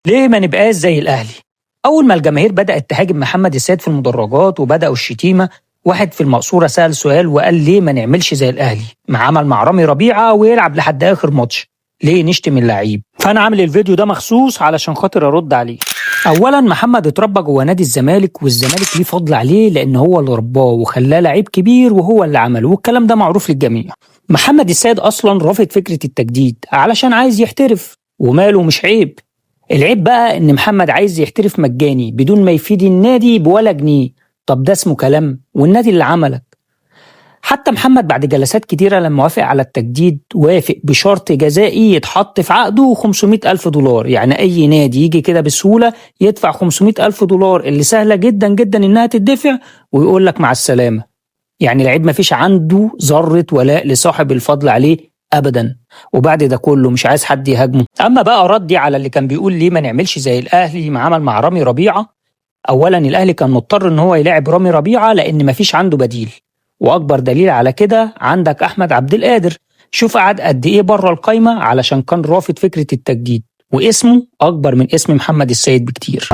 ليه ما نبقاش زي الأهلي؟ أول ما الجماهير بدأت تهاجم محمد السيد في المدرجات وبدأوا الشتيمة، واحد في المقصورة سأل سؤال وقال ليه ما نعملش زي الأهلي؟ ما عمل مع رامي ربيعة ويلعب لحد آخر ماتش، ليه نشتم اللعيب؟ فأنا عامل الفيديو ده مخصوص علشان خاطر أرد عليه. أولا محمد اتربى جوه نادي الزمالك، والزمالك ليه فضل عليه لأن هو اللي رباه وخلاه لعيب كبير وهو اللي عمله، والكلام ده معروف للجميع. محمد السيد أصلا رافض فكرة التجديد علشان عايز يحترف، وماله مش عيب. العيب بقى ان محمد عايز يحترف مجاني بدون ما يفيد النادي بولا جنيه. طب ده اسمه كلام؟ والنادي اللي عملك. حتى محمد بعد جلسات كتيرة لما وافق على التجديد وافق بشرط جزائي يتحط في عقده 500 ألف دولار، يعني أي نادي يجي كده بسهولة يدفع 500 ألف دولار اللي سهلة جدا جدا إنها تدفع ويقول لك مع السلامة. يعني العيب ما فيش عنده ذرة ولاء لصاحب الفضل عليه أبدا، وبعد ده كله مش عايز حد يهاجمه. أما بقى ردي على اللي كان بيقول ليه ما نعملش زي الأهلي ما عمل مع رامي ربيعة، أولا الأهلي كان مضطر إن هو يلاعب رامي ربيعة لأن ما فيش عنده بديل، وأكبر دليل على كده عندك أحمد عبد القادر. شوف قعد قد إيه بره القايمة علشان كان رافض فكرة التجديد، واسمه أكبر من اسم محمد السيد بكتير.